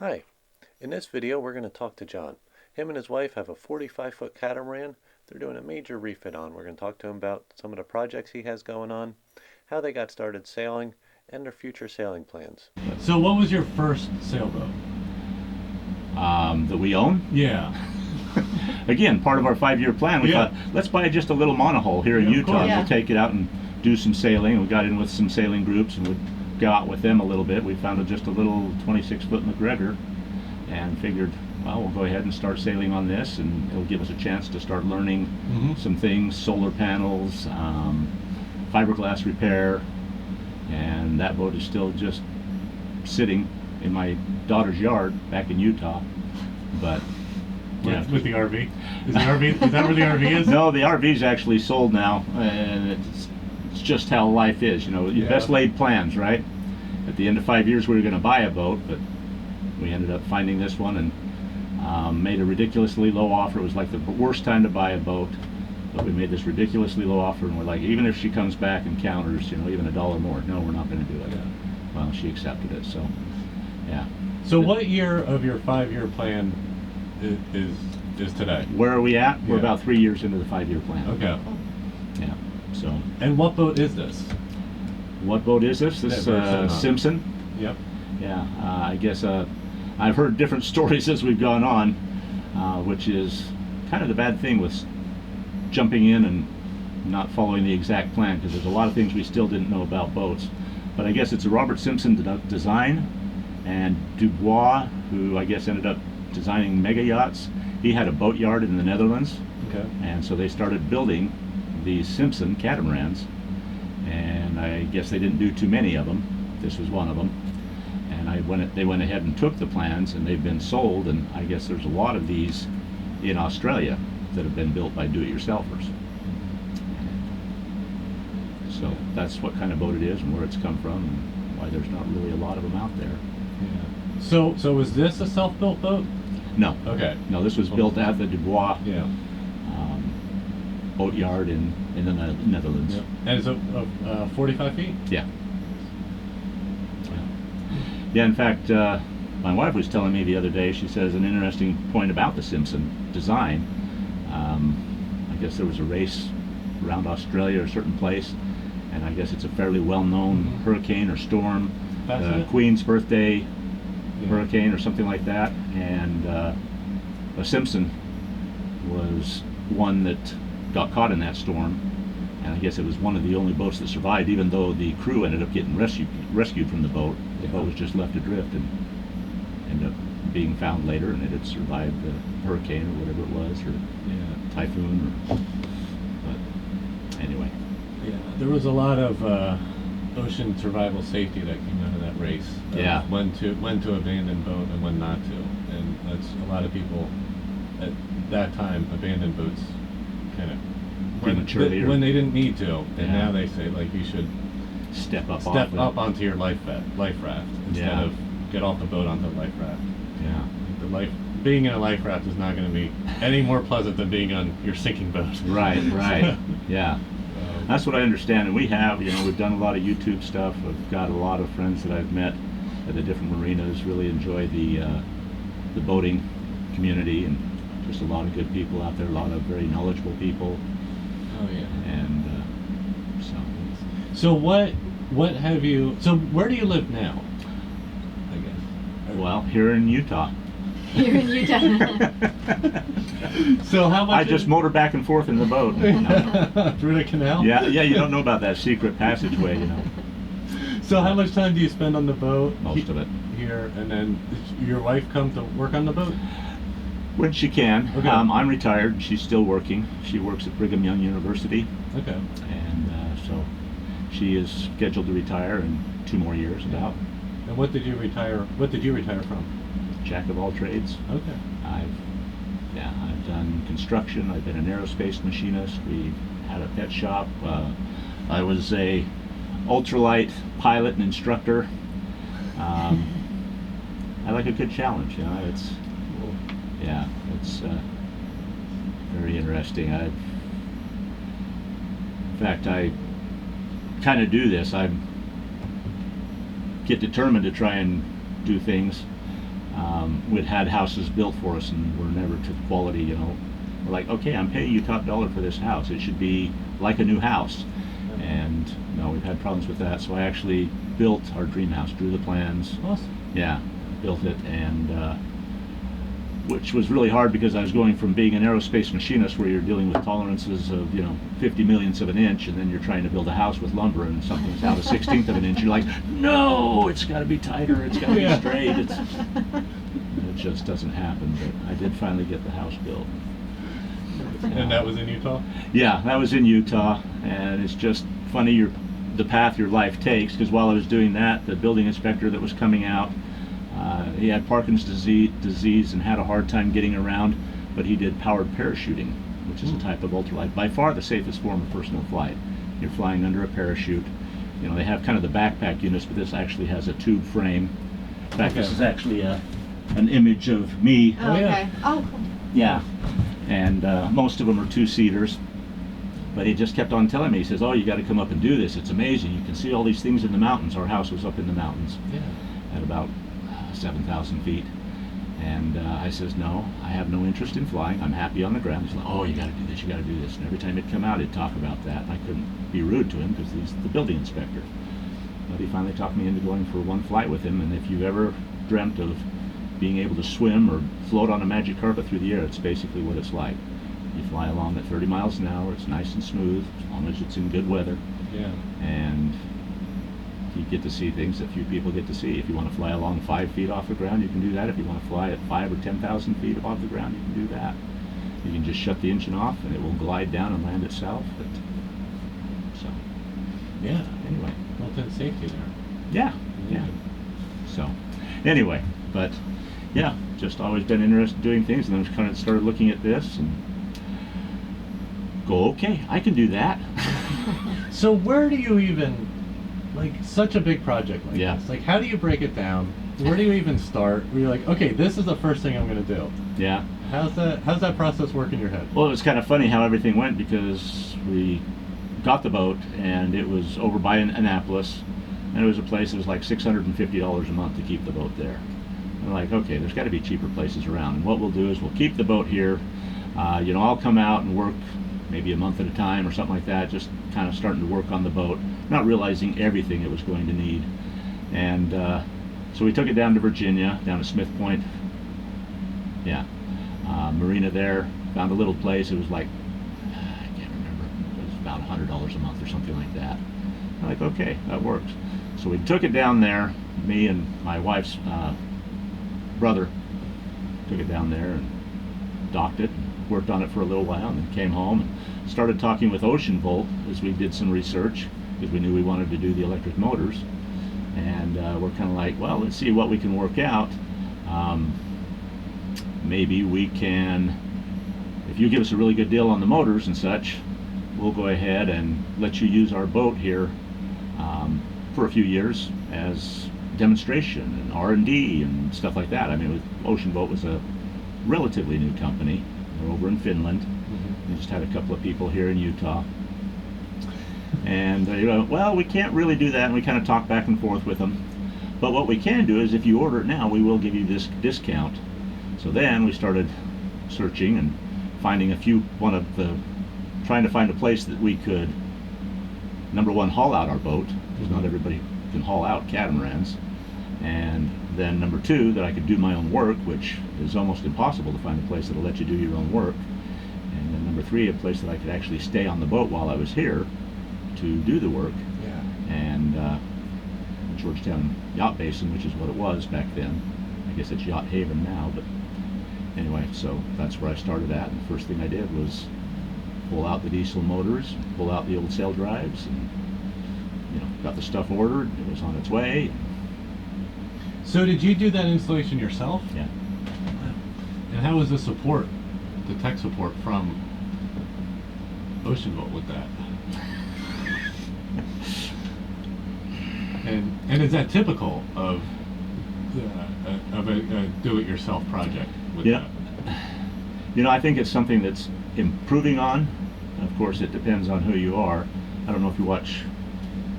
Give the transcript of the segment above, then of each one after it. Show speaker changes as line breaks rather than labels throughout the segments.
Hi, in this video we're going to talk to John. Him and his wife have a 45-foot catamaran they're doing a major refit on. We're going to talk to him about some of the projects he has going on, how they got started sailing, and their future sailing plans.
So what was your first sailboat?
That we own.
Yeah.
Again, part of our 5-year plan, we thought, let's buy just a little monohull here in Utah.
Yeah.
We'll take it out and do some sailing. We got in with some sailing groups and would go out with them a little bit. We found just a little 26-foot McGregor and figured, well, we'll go ahead and start sailing on this, and it'll give us a chance to start learning some things, solar panels, fiberglass repair, and that boat is still just sitting in my daughter's yard back in Utah. But yeah.
With the RV? Is the RV, is that where the RV is?
No, the RV's actually sold now, and it's just how life is, you know. Your best laid plans, right? At the end of 5 years we were going to buy a boat, but we ended up finding this one and made a ridiculously low offer. It was like the worst time to buy a boat, but we made this ridiculously low offer, and we're like, even if she comes back and counters, you know, even $1 more, no, we're not going to do it. Well, she accepted it, so yeah.
So what year of your 5-year plan is today?
Where are we at? We're about 3 years into the 5-year plan.
Okay.
Yeah. So.
And what boat is this?
What boat is this? This Simpson.
Yep.
Yeah. I guess I've heard different stories as we've gone on, which is kind of the bad thing with jumping in and not following the exact plan, because there's a lot of things we still didn't know about boats. But I guess it's a Robert Simpson design, and Dubois, who I guess ended up designing mega yachts, he had a boat yard in the Netherlands.
Okay.
And so they started building these Simpson catamarans, and I guess they didn't do too many of them. This was one of them. And they went ahead and took the plans, and they've been sold, and I guess there's a lot of these in Australia that have been built by do-it-yourselfers. So that's what kind of boat it is and where it's come from, and why there's not really a lot of them out there.
Yeah. So was this a self-built boat?
No.
Okay.
No, this was built at the Dubois boat yard in the Netherlands.
Yep. And it's a 45 feet?
Yeah. Yeah, in fact, my wife was telling me the other day, she says an interesting point about the Simpson design. I guess there was a race around Australia or a certain place, and I guess it's a fairly well-known hurricane or storm, Queen's birthday hurricane or something like that, and a Simpson was one that got caught in that storm, and I guess it was one of the only boats that survived, even though the crew ended up getting rescued from the boat. The boat was just left adrift and ended up being found later, and it had survived the hurricane or whatever it was, or typhoon. But anyway.
Yeah, there was a lot of ocean survival safety that came out of that race. When to abandon boat and when not to, and that's a lot of people at that time abandoned boats kind of when they didn't need to, and now they say like you should
step up
onto your life raft instead of get off the boat onto the life raft.
Yeah.
Being in a life raft is not going to be any more pleasant than being on your sinking boat.
Right. Yeah. That's what I understand, and we've done a lot of YouTube stuff. I've got a lot of friends that I've met at the different marinas, really enjoy the boating community, and just a lot of good people out there, a lot of very knowledgeable people.
Oh yeah.
And
so what have you, so where do you live now, I guess?
Well, here in Utah.
Here in Utah.
So how much?
I just motor back and forth in the boat.
Through the canal?
Yeah, you don't know about that secret passageway, you know.
So how much time do you spend on the boat?
Most of it.
Here, and then does your wife come to work on the boat?
When she can.
Okay.
I'm retired. She's still working. She works at Brigham Young University.
Okay.
And so she is scheduled to retire in 2 more years about.
And what did you retire from?
Jack of all trades.
Okay.
I've done construction. I've been an aerospace machinist. We had a pet shop. I was a ultralight pilot and instructor. I like a good challenge, you know. It's very interesting. In fact, I kind of do this. I get determined to try and do things We'd had houses built for us and were never to quality, you know. We're like, okay, I'm paying you top dollar for this house. It should be like a new house. And no, we've had problems with that. So I actually built our dream house, drew the plans.
Awesome.
Yeah, built it, and which was really hard because I was going from being an aerospace machinist where you're dealing with tolerances of, you know, 50 millionths of an inch, and then you're trying to build a house with lumber and something's out a 16th of an inch. You're like, no, it's got to be tighter, it's got to be straight. It just doesn't happen. But I did finally get the house built.
And that was in Utah?
Yeah, that was in Utah, and it's just funny the path your life takes, because while I was doing that, the building inspector that was coming out, he had Parkinson's disease and had a hard time getting around, but he did powered parachuting, which is a type of ultralight. By far the safest form of personal flight. You're flying under a parachute. You know, they have kind of the backpack units, but this actually has a tube frame. In fact, this is actually an image of me.
Oh, okay. Oh, cool.
Yeah, and most of them are two-seaters. But he just kept on telling me, he says, oh, you got to come up and do this. It's amazing. You can see all these things in the mountains. Our house was up in the mountains at about 7,000 feet. And I says, no, I have no interest in flying. I'm happy on the ground. He's like, oh, you got to do this, you got to do this. And every time he'd come out, he'd talk about that. And I couldn't be rude to him because he's the building inspector. But he finally talked me into going for one flight with him. And if you've ever dreamt of being able to swim or float on a magic carpet through the air, it's basically what it's like. You fly along at 30 miles an hour, it's nice and smooth, as long as it's in good weather.
Yeah.
And you get to see things that few people get to see. If you want to fly along 5 feet off the ground, you can do that. If you want to fly at 5 or 10,000 feet above the ground, you can do that. You can just shut the engine off and it will glide down and land itself. So,
Yeah.
anyway.
Built-in safety there.
Yeah, yeah. So, anyway, but yeah, just always been interested in doing things, and then kind of started looking at this and go, okay, I can do that.
So where do you even, like, such a big project like this, like, how do you break it down? Where do you even start? Where you're like, okay, this is the first thing I'm going to do.
Yeah.
How's that process work in your head?
Well, it was kind of funny how everything went, because we got the boat and it was over by Annapolis, and it was a place that was like $650 a month to keep the boat there. I'm like, okay, there's got to be cheaper places around, and what we'll do is we'll keep the boat here. You know, I'll come out and work maybe a month at a time or something like that, just kind of starting to work on the boat, not realizing everything it was going to need. And so we took it down to Virginia, down to Smith Point. Yeah, marina there, found a little place. It was like, I can't remember, it was about $100 a month or something like that. I'm like, okay, that works. So we took it down there, me and my wife's brother took it down there and docked it, worked on it for a little while, and then came home and started talking with Ocean Volt as we did some research, because we knew we wanted to do the electric motors. And we're kind of like, well, let's see what we can work out. Maybe we can, if you give us a really good deal on the motors and such, we'll go ahead and let you use our boat here for a few years as demonstration and R&D and stuff like that. I mean, Ocean Boat was a relatively new company. They're over in Finland. We just had a couple of people here in Utah. And they go, well, we can't really do that, and we kind of talk back and forth with them. But what we can do is if you order it now, we will give you this discount. So then we started searching and finding trying to find a place that we could, number one, haul out our boat, because not everybody can haul out catamarans. And then number two, that I could do my own work, which is almost impossible to find a place that'll let you do your own work. And then number three, a place that I could actually stay on the boat while I was here to do the work.
Yeah.
And Georgetown Yacht Basin, which is what it was back then. I guess it's Yacht Haven now, but anyway, so that's where I started at. And the first thing I did was pull out the diesel motors, pull out the old sail drives, and got the stuff ordered. It was on its way.
So did you do that installation yourself?
Yeah.
And how was the support, the tech support from Ocean Boat with that? And is that typical of a do-it-yourself project with that?
I think it's something that's improving on. Of course, it depends on who you are. I don't know if you watch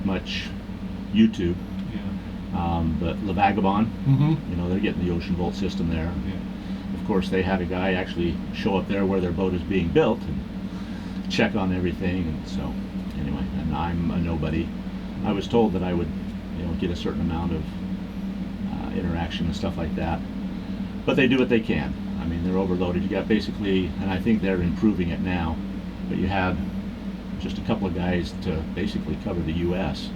much YouTube.
Yeah.
But La Vagabond,
Mm-hmm.
you know, they're getting the Ocean Vault system there.
Yeah.
Of course, they had a guy actually show up there where their boat is being built and check on everything. And so, anyway, and I'm a nobody. I was told that I would, you know, get a certain amount of interaction and stuff like that. But they do what they can. I mean, they're overloaded. You got basically, and I think they're improving it now, but you had just a couple of guys to basically cover the U.S.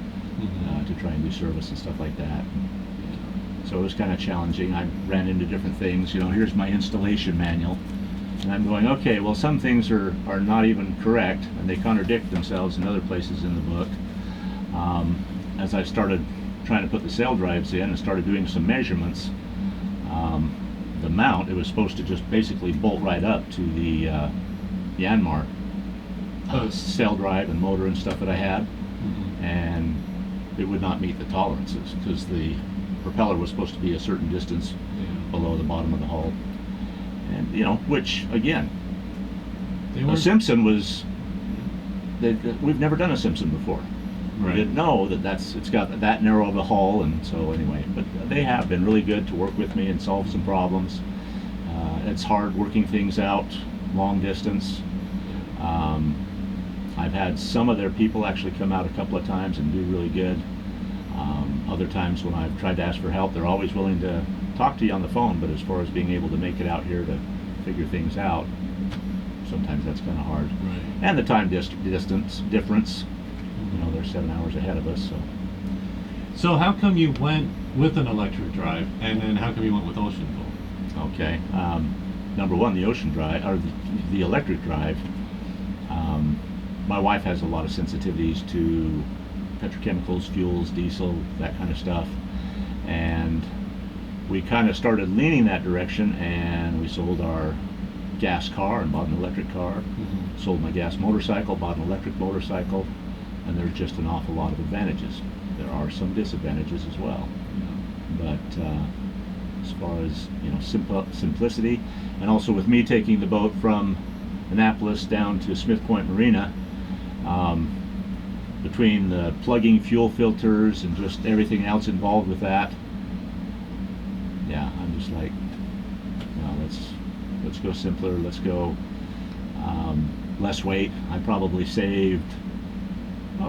To try and do service and stuff like that. So it was kind of challenging. I ran into different things. You know, here's my installation manual. And I'm going, okay, well, some things are not even correct, and they contradict themselves in other places in the book. As I started trying to put the sail drives in and started doing some measurements, the mount, it was supposed to just basically bolt right up to the Yanmar sail drive and motor and stuff that I had. And it would not meet the tolerances because the propeller was supposed to be a certain distance below the bottom of the hull. And, you know, which, again, a Simpson was, we've never done a Simpson before.
Right.
We didn't know that it's got that narrow of a hull, and so anyway, but they have been really good to work with me and solve some problems. It's hard working things out long distance. I've had some of their people actually come out a couple of times and do really good. Other times when I've tried to ask for help, they're always willing to talk to you on the phone, but as far as being able to make it out here to figure things out, sometimes that's kind of hard.
Right.
And the time distance difference, you know, they're 7 hours ahead of us.
So how come you went with an electric drive, and then how come you went with Ocean Vault?
Okay. Number one, the ocean drive, or the electric drive. My wife has a lot of sensitivities to petrochemicals, fuels, diesel, that kind of stuff, and we kind of started leaning that direction, and we sold our gas car and bought an electric car. Sold my gas motorcycle, bought an electric motorcycle, and there's just an awful lot of advantages. There are some disadvantages as well, but as far as, you know, simplicity, and also with me taking the boat from Annapolis down to Smith Point Marina, between the plugging fuel filters and just everything else involved with that, yeah, I'm just like, no, let's go simpler, let's go less weight. I probably saved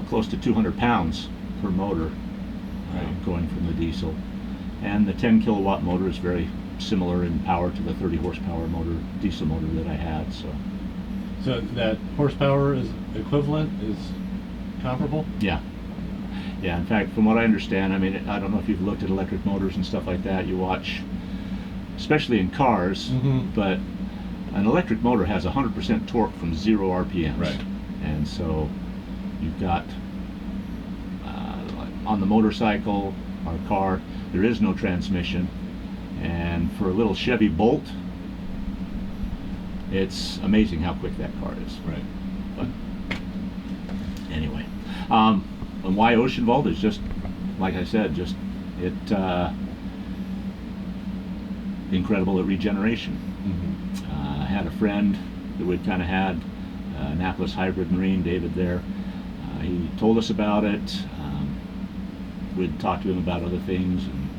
close to 200 pounds per motor going from the diesel, and the 10 kilowatt motor is very similar in power to the 30 horsepower motor, diesel motor that I had.
So that horsepower is equivalent, is comparable?
Yeah. In fact, from what I understand, I mean, I don't know if you've looked at electric motors and stuff like that. You watch, especially in cars, but an electric motor has 100% torque from 0 RPMs.
Right.
And so you've got, on the motorcycle or car, there is no transmission. And for a little Chevy Bolt, it's amazing how quick that car is.
Right.
But anyway, and why Ocean Vault is just, like I said, just incredible at regeneration. I had a friend that we'd kind of had, Annapolis Hybrid Marine, David there. He told us about it. We'd talked to him about other things and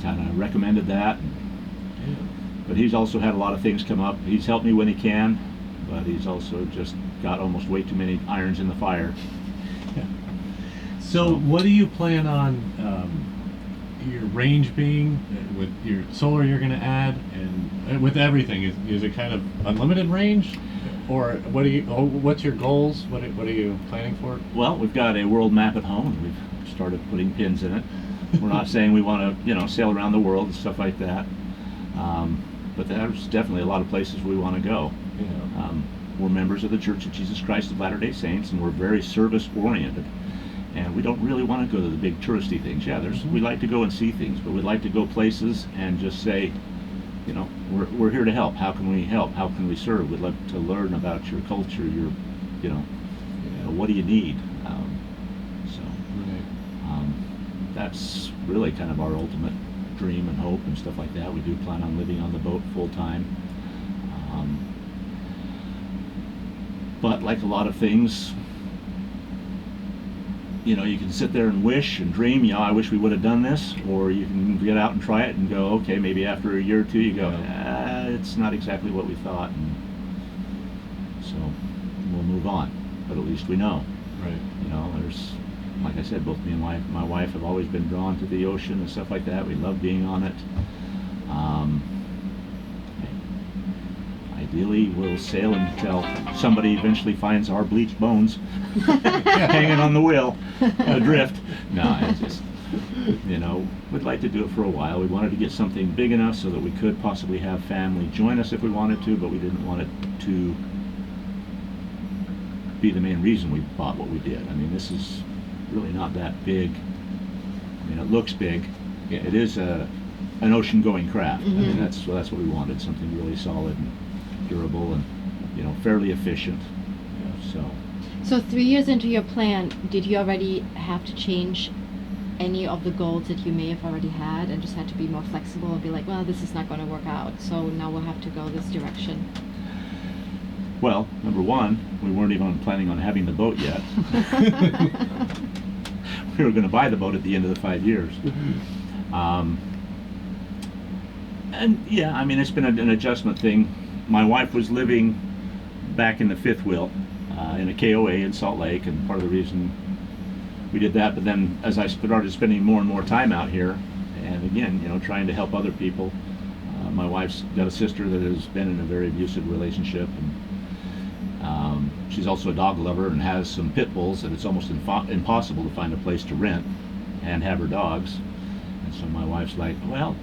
kind of recommended that. But he's also had a lot of things come up. He's helped me when he can, but he's also just got almost way too many irons in the fire.
So what do you plan on your range being with your solar you're going to add, and with everything? Is it kind of unlimited range, or what's your goals? What are you planning for?
Well, we've got a world map at home, and we've started putting pins in it. We're not saying we want to, sail around the world and stuff like that, but there's definitely a lot of places we want to go. We're members of the Church of Jesus Christ of Latter-day Saints, and we're very service-oriented. And we don't really want to go to the big touristy things. Yeah, we like to go and see things, but we'd like to go places and just say, we're here to help. How can we help? How can we serve? We'd love to learn about your culture, your, what do you need? That's really kind of our ultimate dream and hope and stuff like that. We do plan on living on the boat full time. But like a lot of things, you can sit there and wish and dream, I wish we would have done this, or you can get out and try it and go, okay, maybe after a year or two you go, it's not exactly what we thought, and so we'll move on, but at least we know.
Right.
There's, like I said, both me and my wife have always been drawn to the ocean and stuff like that. We love being on it. Ideally, we'll sail until somebody eventually finds our bleached bones hanging on the wheel, adrift. No, it's just, we'd like to do it for a while. We wanted to get something big enough so that we could possibly have family join us if we wanted to, but we didn't want it to be the main reason we bought what we did. I mean, this is really not that big. I mean, it looks big.
Yeah.
It is an ocean-going craft. I mean, that's what we wanted, something really solid and durable and, fairly efficient.
So 3 years into your plan, did you already have to change any of the goals that you may have already had and just had to be more flexible and be like, well, this is not going to work out, so now we'll have to go this direction?
Well, number one, we weren't even planning on having the boat yet. We were going to buy the boat at the end of the 5 years. And yeah, I mean, it's been an adjustment thing. My wife was living back in the fifth wheel in a KOA in Salt Lake, and part of the reason we did that, but then as I started spending more and more time out here, and again, trying to help other people, my wife's got a sister that has been in a very abusive relationship, and she's also a dog lover and has some pit bulls, and it's almost impossible to find a place to rent and have her dogs. And so my wife's like, well,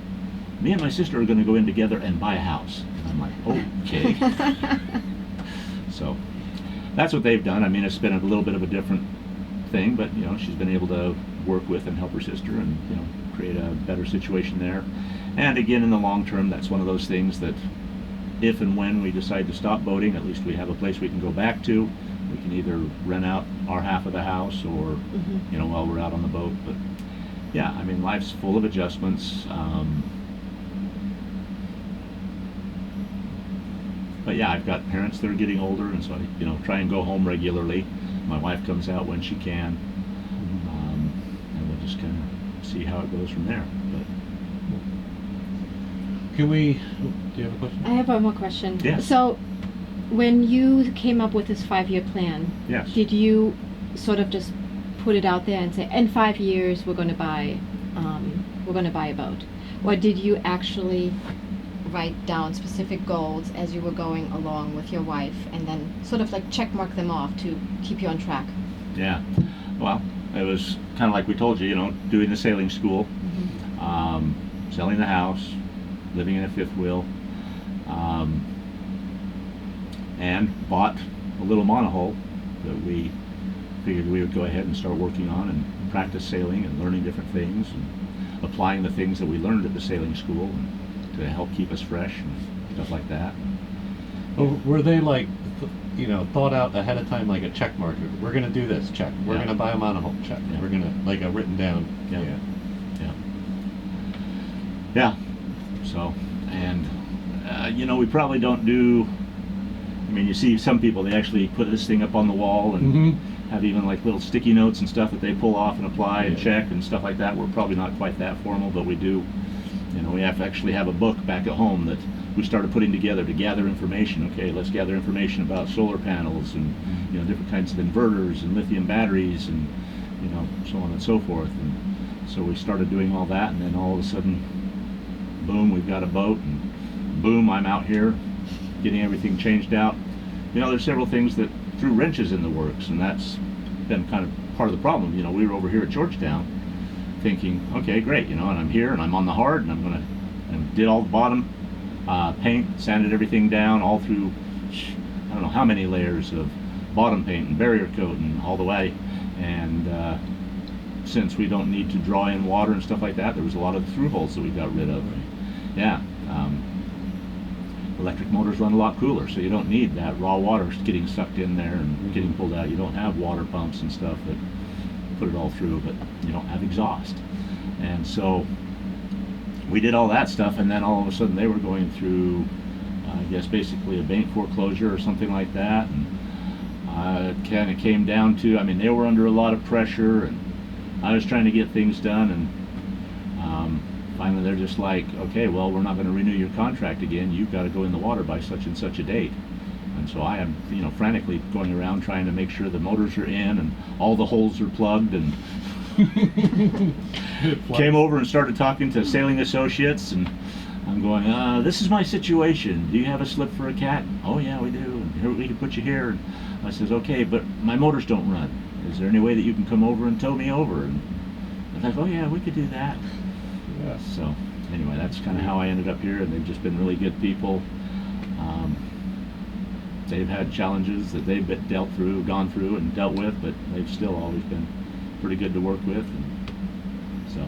me and my sister are going to go in together and buy a house. And I'm like, okay. So that's what they've done. I mean, it's been a little bit of a different thing, but she's been able to work with and help her sister and create a better situation there. And again, in the long term, that's one of those things that if and when we decide to stop boating, at least we have a place we can go back to. We can either rent out our half of the house or while we're out on the boat. But yeah, I mean, life's full of adjustments. But yeah, I've got parents that are getting older, and so I try and go home regularly. My wife comes out when she can, and we'll just kind of see how it goes from there. But
do you have a question?
I have one more question.
Yes.
So when you came up with this 5-year plan,
yes.
did you sort of just put it out there and say, in 5 years we're going to buy a boat, or did you actually write down specific goals as you were going along with your wife and then sort of like check mark them off to keep you on track?
Yeah, well, it was kind of like we told you, doing the sailing school, selling the house, living in a fifth wheel, and bought a little monohull that we figured we would go ahead and start working on and practice sailing and learning different things and applying the things that we learned at the sailing school and to help keep us fresh and stuff like that.
Well, were they like, thought out ahead of time, like a check marker? We're going to do this, check. We're going to buy a monohull, check.
Yeah.
We're going to, like a written down.
Yeah. So, and, we probably don't do, I mean, you see some people, they actually put this thing up on the wall and have even like little sticky notes and stuff that they pull off and apply and check and stuff like that. We're probably not quite that formal, but we do. We actually have a book back at home that we started putting together to gather information. Okay, let's gather information about solar panels and different kinds of inverters and lithium batteries and so on and so forth. And so we started doing all that, and then all of a sudden, boom, we've got a boat, and boom, I'm out here getting everything changed out. There's several things that threw wrenches in the works, and that's been kind of part of the problem. We were over here at Georgetown thinking, okay, great, and I'm here and I'm on the hard and and did all the bottom paint, sanded everything down all through, I don't know how many layers of bottom paint and barrier coat and all the way. And since we don't need to draw in water and stuff like that, there was a lot of through holes that we got rid of. Yeah. Electric motors run a lot cooler, so you don't need that raw water getting sucked in there and getting pulled out. You don't have water pumps and stuff that put it all through, but you don't have exhaust. And so we did all that stuff, and then all of a sudden they were going through, I guess, basically a bank foreclosure or something like that. And kind of came down to, I mean, they were under a lot of pressure, and I was trying to get things done, and finally they're just like, okay, well, we're not going to renew your contract again. You've got to go in the water by such and such a date. And so I am, you know, frantically going around trying to make sure the motors are in and all the holes are plugged, and came over and started talking to sailing associates, and I'm going, this is my situation. Do you have a slip for a cat? Oh yeah, we do. And here, we can put you here. And I says, okay, but my motors don't run. Is there any way that you can come over and tow me over? And I was like, oh yeah, we could do that.
Yeah.
So anyway, that's kind of how I ended up here, and they've just been really good people. They've had challenges that they've gone through and dealt with, but they've still always been pretty good to work with. And so,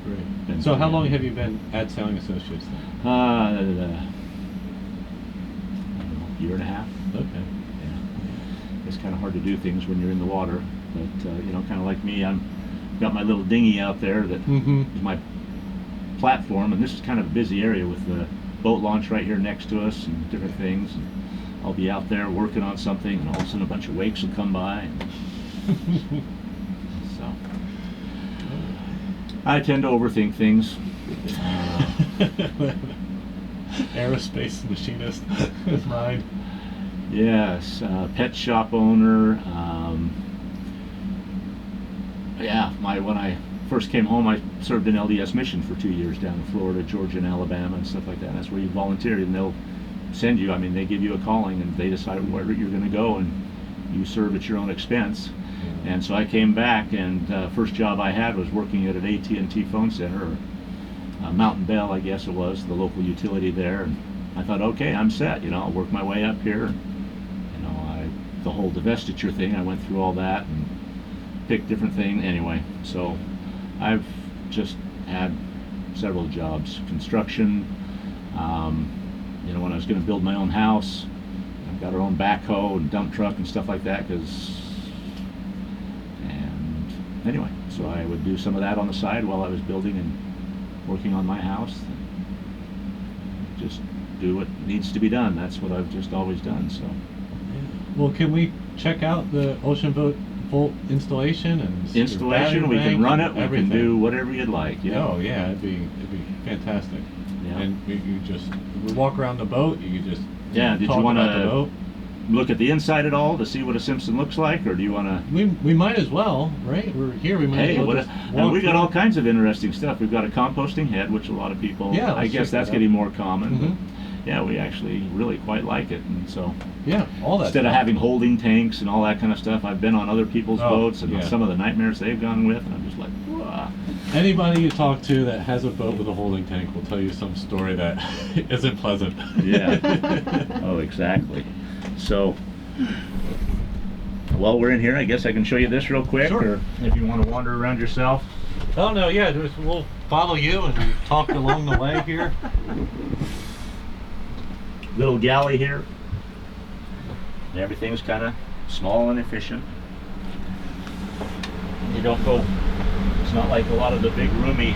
great. So how long have you been at Sailing Associates then?
I don't know, year and a half.
Okay.
Yeah. It's kind of hard to do things when you're in the water, but you know, kind of like me, I've got my little dinghy out there that is my platform, and this is kind of a busy area with the boat launch right here next to us and different things. And I'll be out there working on something, and all of a sudden a bunch of wakes will come by. So I tend to overthink things.
Aerospace machinist is mine.
Yes, pet shop owner. Yeah, when I first came home, I served in LDS mission for 2 years down in Florida, Georgia, and Alabama, and stuff like that. That's where you volunteer, and they'll send you. I mean, they give you a calling, and they decide where you're going to go, and you serve at your own expense. And so I came back, and first job I had was working at an AT&T phone center, or Mountain Bell, I guess it was, the local utility there. And I thought, okay, I'm set. You know, I'll work my way up here. You know, the whole divestiture thing, I went through all that and picked different things. Anyway, so I've just had several jobs, construction. You know, when I was going to build my own house, I've got our own backhoe and dump truck and stuff like that. And anyway, so I would do some of that on the side while I was building and working on my house. Just do what needs to be done. That's what I've just always done. So.
Well, can we check out the Ocean Boat full installation and
installation? We can run it. We
everything.
Can do whatever you'd like. Yeah.
Oh yeah, it'd be fantastic.
Yeah.
And we walk around the boat. You could just
Did you want to look at the inside at all to see what a Simpson looks like, or do you want to?
We might as well, right? We're here. We might as well just
and we got all kinds of interesting stuff. We've got a composting head, which a lot of people.
Yeah,
I guess that's getting more common.
Mm-hmm.
But yeah, we actually really quite like it, and so.
Yeah, all that.
Instead of having holding tanks and all that kind of stuff, I've been on other people's boats and
yeah.
some of the nightmares they've gone with, and I'm just like, whoa.
Anybody you talk to that has a boat with a holding tank will tell you some story that isn't pleasant.
Yeah. Oh, exactly. So, while we're in here, I guess I can show you this real quick,
Sure.
or if you want to wander around yourself.
Oh no, yeah, we'll follow you and talk along the way here.
Little galley here. Everything's kind of small and efficient. You don't go, it's not like a lot of the big roomy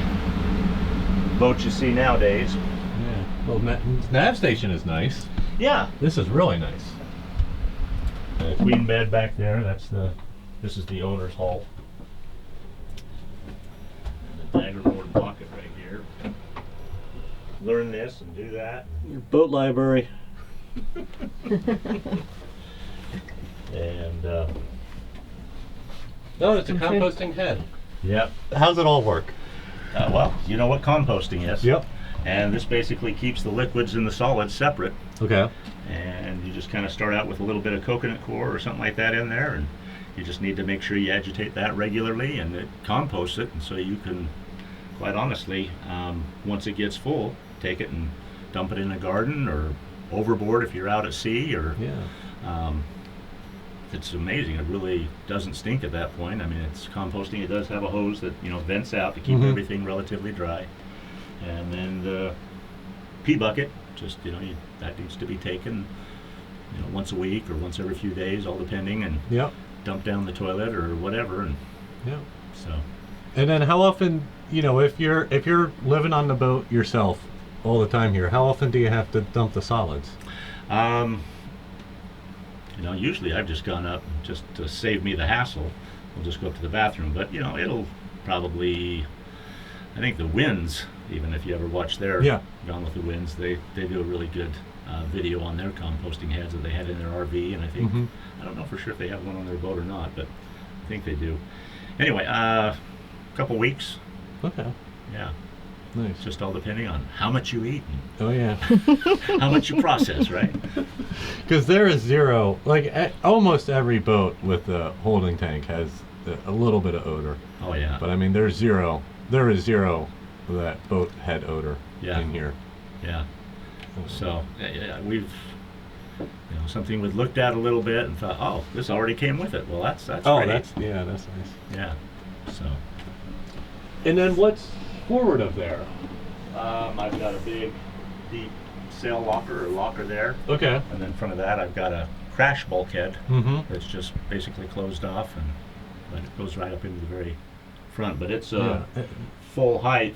boats you see nowadays.
Yeah. Well, nav station is nice.
Yeah.
This is really nice.
Queen bed back there, this is the owner's hull. And the daggerboard pocket right here. Learn this and do that.
Your boat library.
And
Oh, it's a composting head.
yep.
How's it all work?
Well, you know what composting is.
Yep.
And this basically keeps the liquids and the solids separate.
Okay.
And you just kind of start out with a little bit of coconut coir or something like that in there, and you just need to make sure you agitate that regularly, and it composts it, and so you can, quite honestly, once it gets full, take it and dump it in a garden or overboard if you're out at sea, or
Yeah.
it's amazing. It really doesn't stink at that point. I mean, it's composting. It does have a hose that, you know, vents out to keep
Mhm.
everything relatively dry. And then the pee bucket, just, you know, that needs to be taken, you know, once a week or once every few days, all depending, and
Yep.
dump down the toilet or whatever. And
Yep.
so,
And then how often, if you're living on the boat yourself all the time here, how often do you have to dump the solids?
You know, usually I've just gone up just to save me the hassle. We'll just go up to the bathroom. But, you know, it'll probably, I think the Winds, even if you ever watch their Gone with the Winds, they do a really good video on their composting heads that they had in their RV. And I think, I don't know for sure if they have one on their boat or not, but I think they do. Anyway, a couple weeks.
Okay.
Yeah.
Nice.
Just all depending on how much you eat
Oh yeah.
and how much you process, right?
Because there is zero, like almost every boat with a holding tank has a little bit of odor.
Oh yeah.
But I mean, there is zero of that boat head odor in here.
Yeah. So yeah, we've, you know, something we've looked at a little bit and thought, oh, this already came with it. Well, that's
Oh,
great.
that's nice.
Yeah. So.
And then what's forward of there?
I've got a big, deep sail locker there.
Okay.
And then in front of that, I've got a crash bulkhead that's just basically closed off, but it goes right up into the very front. But it's a full height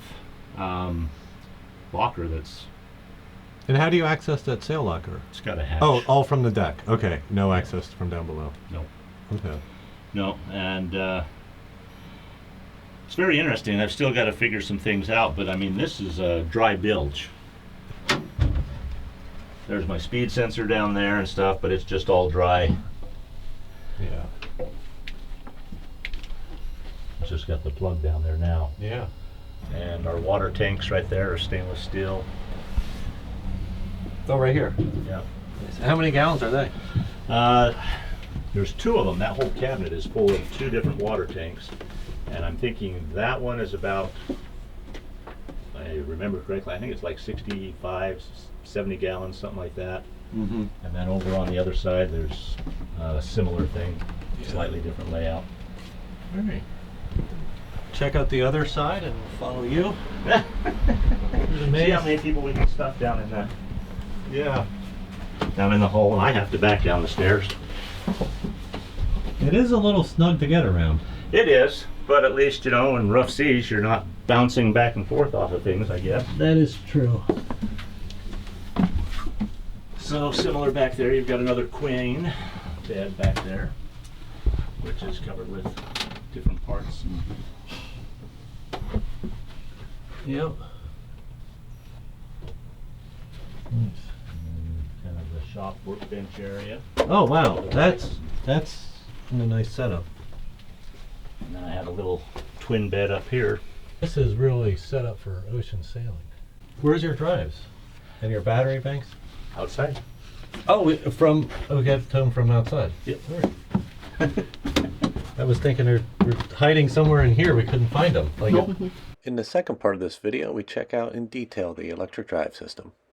locker that's.
And how do you access that sail locker?
It's got a hatch.
Oh, all from the deck. Okay. No access from down below.
No.
Okay.
No, and it's very interesting. I've still got to figure some things out, but I mean, this is a dry bilge. There's my speed sensor down there and stuff, but it's just all dry.
Yeah.
Just got the plug down there now.
Yeah.
And our water tanks right there are stainless steel.
Oh, right here.
Yeah.
How many gallons are they?
There's two of them. That whole cabinet is full of two different water tanks. And I'm thinking that one is about, if I remember correctly, I think it's like 65, 70 gallons, something like that. And then over on the other side, there's a similar thing, slightly different layout.
All right. Check out the other side and follow you.
See how many people we can stuff down in that.
Yeah.
Down in the hole, and I have to back down the stairs.
It is a little snug to get around.
It is, but at least, you know, in rough seas, you're not bouncing back and forth off of things, I guess.
That is true.
So similar back there, you've got another queen bed back there, which is covered with different parts.
Yep.
And kind of the shop workbench area.
Oh wow, that's a nice setup.
And then I have a little twin bed up here.
This is really set up for ocean sailing. Where's your drives and your battery banks?
Outside.
Oh, we get home from outside.
Yep.
All right. I was thinking they're hiding somewhere in here. We couldn't find them. Like
In the second part of this video, we check out in detail the electric drive system.